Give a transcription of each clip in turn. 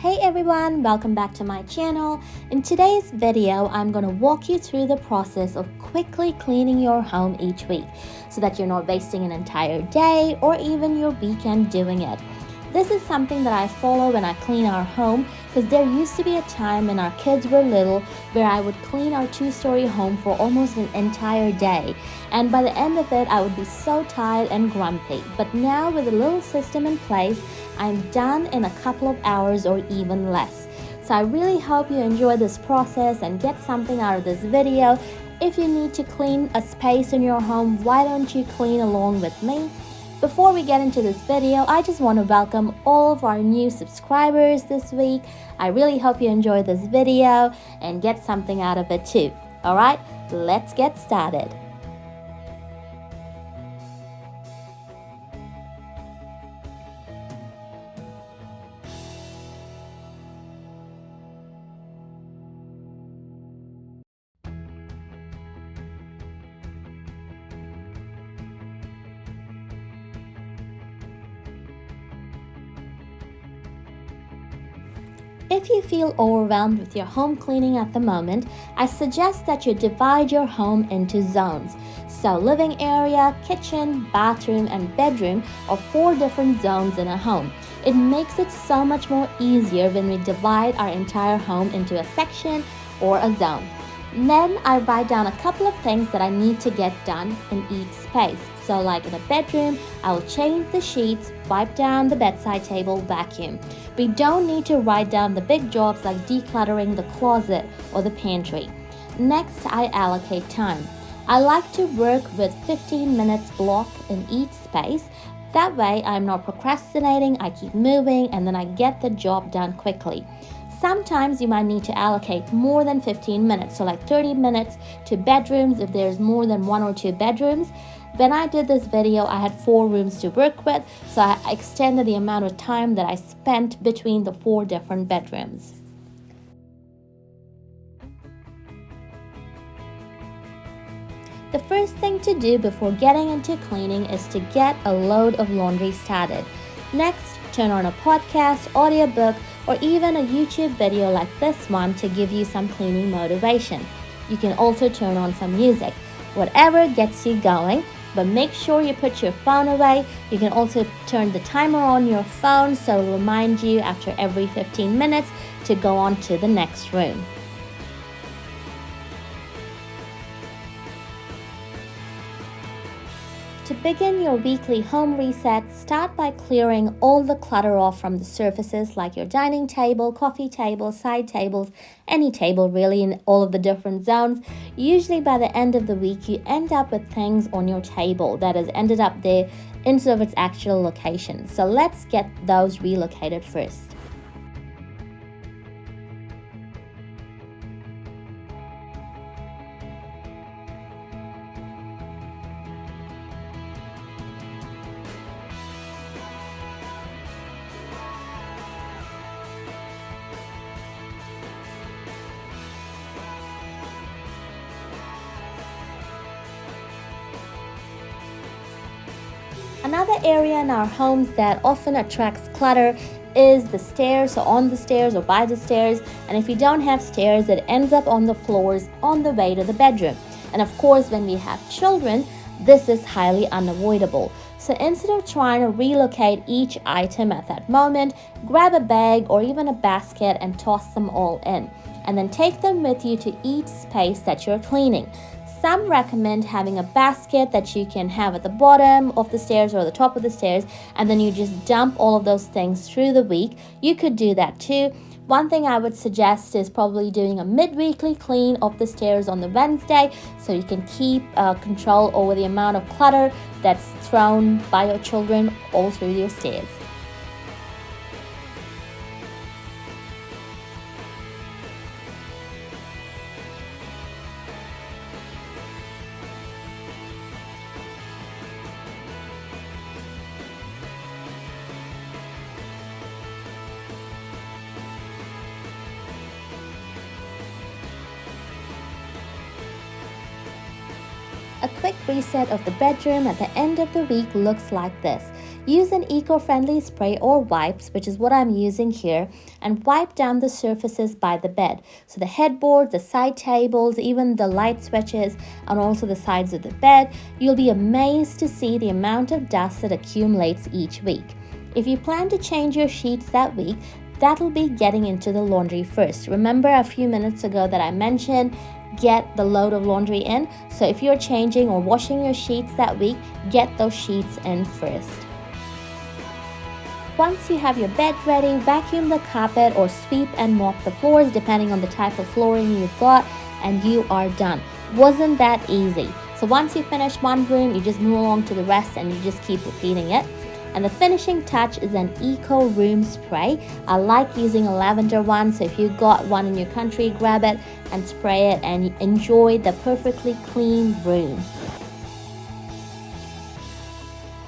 Hey everyone, welcome back to my channel. In today's video, I'm going to walk you through the process of quickly cleaning your home each week so that you're not wasting an entire day or even your weekend doing it. This is something that I follow when I clean our home because there used to be a time when our kids were little where I would clean our two-story home for almost an entire day, and by the end of it I would be so tired and grumpy. But now with a little system in place, I'm done in a couple of hours or even less. So I really hope you enjoy this process and get something out of this video. If you need to clean a space in your home, why don't you clean along with me? Before we get into this video, I just want to welcome all of our new subscribers this week. I really hope you enjoy this video and get something out of it too. Alright, let's get started. If you feel overwhelmed with your home cleaning at the moment, I suggest that you divide your home into zones. So living area, kitchen, bathroom, and bedroom are 4 different zones in a home. It makes it so much more easier when we divide our entire home into a section or a zone. Then I write down a couple of things that I need to get done in each space. So like in a bedroom, I will change the sheets, wipe down the bedside table, vacuum. We don't need to write down the big jobs like decluttering the closet or the pantry. Next, I allocate time. I like to work with 15 minutes block in each space. That way I'm not procrastinating, I keep moving, and then I get the job done quickly. Sometimes you might need to allocate more than 15 minutes, so like 30 minutes to bedrooms if there's more than 1 or 2 bedrooms. When I did this video, I had 4 rooms to work with, so I extended the amount of time that I spent between the 4 different bedrooms. The first thing to do before getting into cleaning is to get a load of laundry started. Next, turn on a podcast, audiobook, or even a YouTube video like this one to give you some cleaning motivation. You can also turn on some music, whatever gets you going, but make sure you put your phone away. You can also turn the timer on your phone so it'll remind you after every 15 minutes to go on to the next room. To begin your weekly home reset, start by clearing all the clutter off from the surfaces like your dining table, coffee table, side tables, any table really in all of the different zones. Usually by the end of the week, you end up with things on your table that has ended up there instead of its actual location. So let's get those relocated first. Another area in our homes that often attracts clutter is the stairs, so on the stairs or by the stairs, and if you don't have stairs, it ends up on the floors on the way to the bedroom. And of course, when we have children, this is highly unavoidable. So instead of trying to relocate each item at that moment, grab a bag or even a basket and toss them all in, and then take them with you to each space that you're cleaning. Some recommend having a basket that you can have at the bottom of the stairs or the top of the stairs, and then you just dump all of those things through the week. You could do that too. One thing I would suggest is probably doing a mid-weekly clean of the stairs on the Wednesday so you can keep control over the amount of clutter that's thrown by your children all through your stairs. A quick reset of the bedroom at the end of the week looks like this. Use an eco-friendly spray or wipes, which is what I'm using here, and wipe down the surfaces by the bed. So the headboard, the side tables, even the light switches, and also the sides of the bed. You'll be amazed to see the amount of dust that accumulates each week. If you plan to change your sheets that week, that'll be getting into the laundry first. Remember a few minutes ago that I mentioned get the load of laundry in? So if you're changing or washing your sheets that week, get those sheets in first. Once you have your beds ready, vacuum the carpet or sweep and mop the floors depending on the type of flooring you've got, and you are done. Wasn't that easy? So once you finish one room, you just move along to the rest and you just keep repeating it. And the finishing touch is an eco room spray. I like using a lavender one, so if you got one in your country, grab it and spray it and enjoy the perfectly clean room.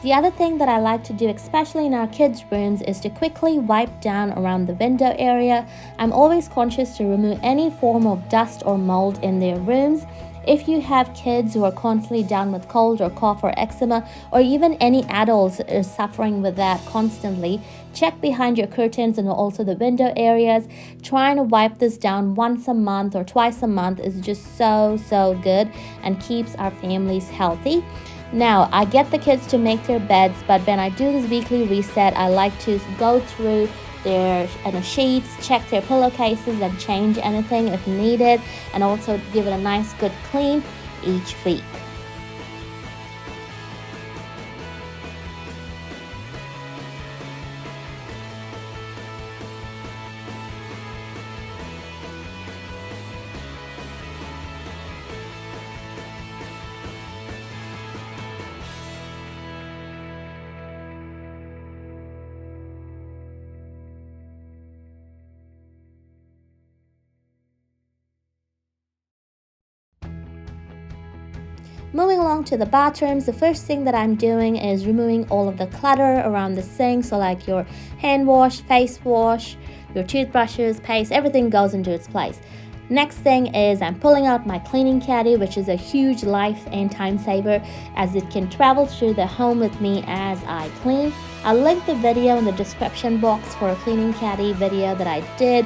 The other thing that I like to do, especially in our kids' rooms, is to quickly wipe down around the window area. I'm always conscious to remove any form of dust or mold in their rooms. If you have kids who are constantly down with cold or cough or eczema, or even any adults are suffering with that constantly, check behind your curtains and also the window areas. Trying to wipe this down once a month or twice a month is just so good and keeps our families healthy. Now, I get the kids to make their beds, but when I do this weekly reset, I like to go through their sheets, check their pillowcases and change anything if needed, and also give it a nice good clean each week. Moving along to the bathrooms, the first thing that I'm doing is removing all of the clutter around the sink. So like your hand wash, face wash, your toothbrushes, paste, everything goes into its place. Next thing is I'm pulling out my cleaning caddy, which is a huge life and time saver as it can travel through the home with me as I clean. I'll link the video in the description box for a cleaning caddy video that I did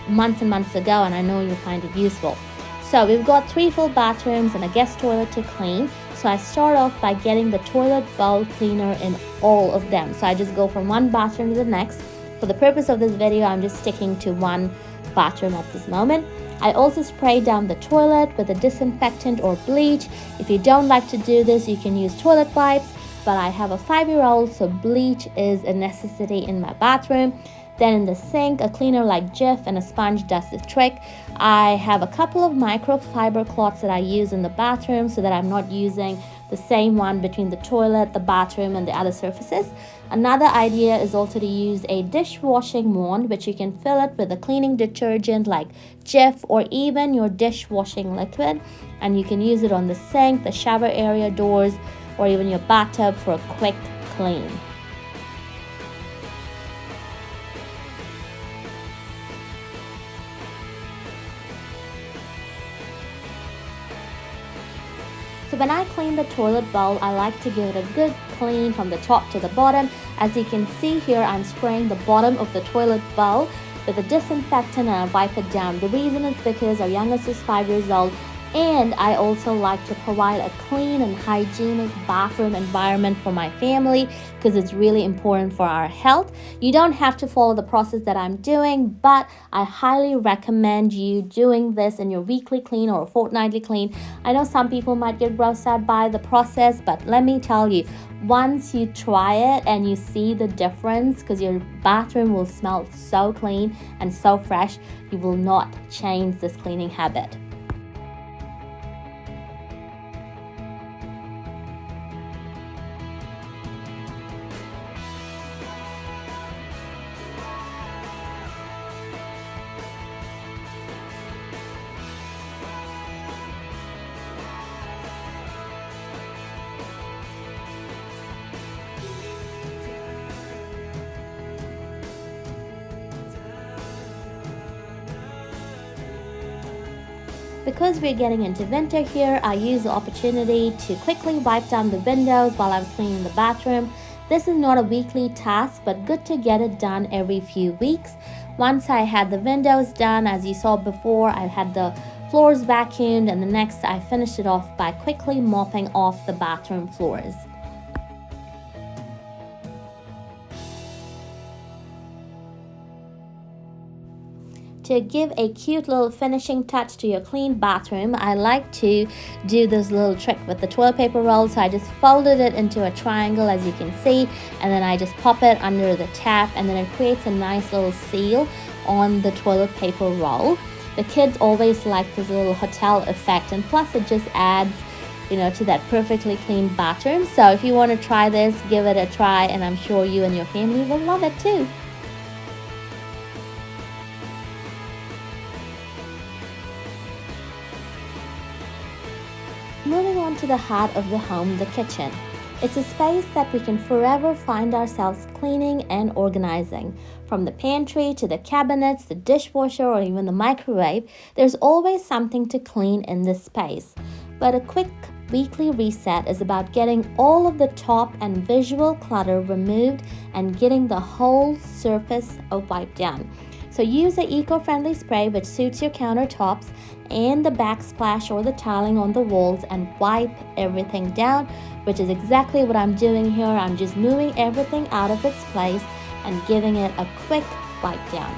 months and months ago, and I know you'll find it useful. So we've got 3 full bathrooms and a guest toilet to clean. So I start off by getting the toilet bowl cleaner in all of them. So I just go from one bathroom to the next. For the purpose of this video, I'm just sticking to one bathroom at this moment. I also spray down the toilet with a disinfectant or bleach. If you don't like to do this, you can use toilet wipes, but I have a 5-year-old, so bleach is a necessity in my bathroom. Then in the sink, a cleaner like Jif and a sponge does the trick. I have a couple of microfiber cloths that I use in the bathroom so that I'm not using the same one between the toilet, the bathroom, and the other surfaces. Another idea is also to use a dishwashing wand, which you can fill it with a cleaning detergent like Jif or even your dishwashing liquid. And you can use it on the sink, the shower area doors, or even your bathtub for a quick clean. So when I clean the toilet bowl, I like to give it a good clean from the top to the bottom. As you can see here, I'm spraying the bottom of the toilet bowl with a disinfectant and I wipe it down. The reason is because our youngest is 5 years old, and I also like to provide a clean and hygienic bathroom environment for my family because it's really important for our health. You don't have to follow the process that I'm doing, but I highly recommend you doing this in your weekly clean or fortnightly clean. I know some people might get grossed out by the process, but let me tell you, once you try it and you see the difference, because your bathroom will smell so clean and so fresh, you will not change this cleaning habit. Because we're getting into winter here, I use the opportunity to quickly wipe down the windows while I was cleaning the bathroom. This is not a weekly task, but good to get it done every few weeks. Once I had the windows done, as you saw before, I had the floors vacuumed, and the next I finished it off by quickly mopping off the bathroom floors. To give a cute little finishing touch to your clean bathroom, I like to do this little trick with the toilet paper roll. So I just folded it into a triangle, as you can see, and then I just pop it under the tap, and then it creates a nice little seal on the toilet paper roll. The kids always like this little hotel effect, and plus it just adds to that perfectly clean bathroom. So if you want to try this, give it a try, and I'm sure you and your family will love it too. Moving on to the heart of the home, the kitchen. It's a space that we can forever find ourselves cleaning and organizing. From the pantry to the cabinets, the dishwasher, or even the microwave, there's always something to clean in this space. But a quick weekly reset is about getting all of the top and visual clutter removed and getting the whole surface wiped down. So use an eco-friendly spray which suits your countertops and the backsplash or the tiling on the walls, and wipe everything down, which is exactly what I'm doing here. I'm just moving everything out of its place and giving it a quick wipe down.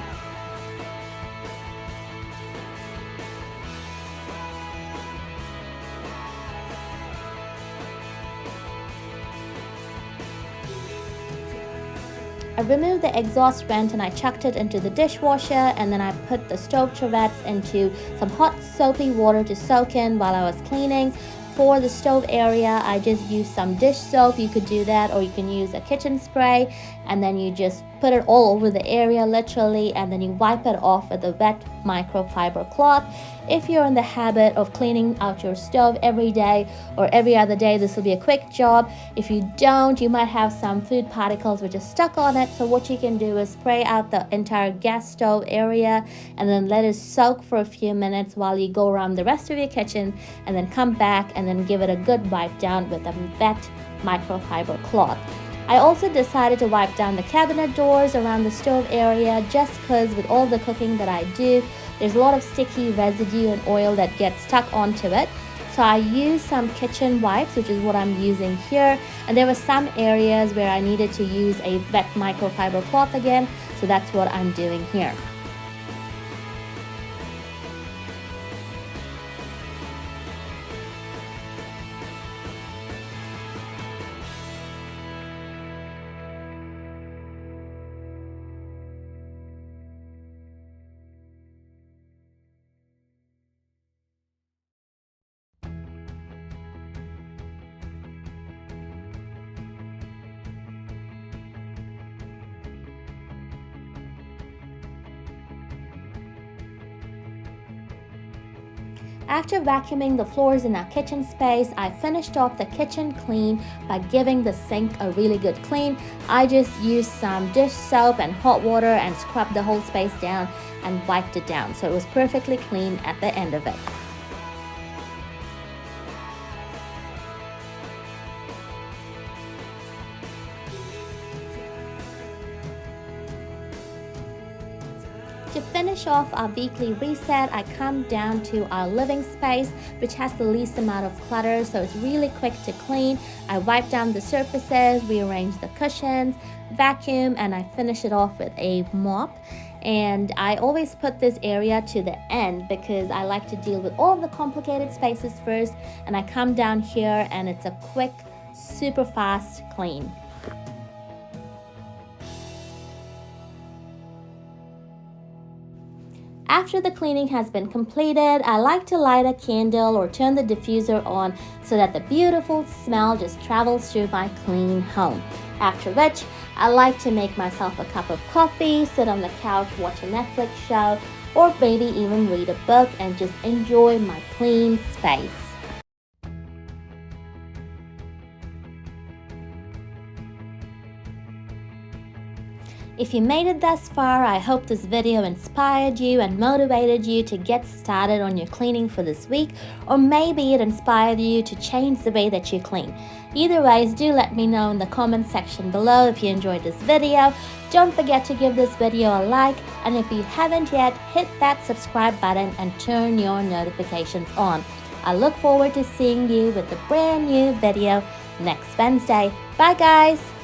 I removed the exhaust vent and I chucked it into the dishwasher, and then I put the stove trevettes into some hot soapy water to soak in while I was cleaning. For the stove area, I just used some dish soap. You could do that, or you can use a kitchen spray, and then you just put it all over the area literally, and then you wipe it off with a wet microfiber cloth. If you're in the habit of cleaning out your stove every day or every other day, this will be a quick job. If you don't, you might have some food particles which are stuck on it. So what you can do is spray out the entire gas stove area and then let it soak for a few minutes while you go around the rest of your kitchen, and then come back and then give it a good wipe down with a wet microfiber cloth. I also decided to wipe down the cabinet doors around the stove area, just because with all the cooking that I do, there's a lot of sticky residue and oil that gets stuck onto it. So I used some kitchen wipes, which is what I'm using here, and there were some areas where I needed to use a wet microfiber cloth again, so that's what I'm doing here. After vacuuming the floors in our kitchen space, I finished off the kitchen clean by giving the sink a really good clean. I just used some dish soap and hot water and scrubbed the whole space down and wiped it down, so it was perfectly clean at the end of it. To finish off our weekly reset, I come down to our living space, which has the least amount of clutter, so it's really quick to clean. I wipe down the surfaces, rearrange the cushions, vacuum, and I finish it off with a mop. And I always put this area to the end because I like to deal with all of the complicated spaces first, and I come down here and it's a quick, super fast clean. After the cleaning has been completed, I like to light a candle or turn the diffuser on so that the beautiful smell just travels through my clean home. After which, I like to make myself a cup of coffee, sit on the couch, watch a Netflix show, or maybe even read a book and just enjoy my clean space. If you made it thus far, I hope this video inspired you and motivated you to get started on your cleaning for this week, or maybe it inspired you to change the way that you clean. Either ways, do let me know in the comment section below if you enjoyed this video. Don't forget to give this video a like, and if you haven't yet, hit that subscribe button and turn your notifications on. I look forward to seeing you with a brand new video next Wednesday. Bye guys!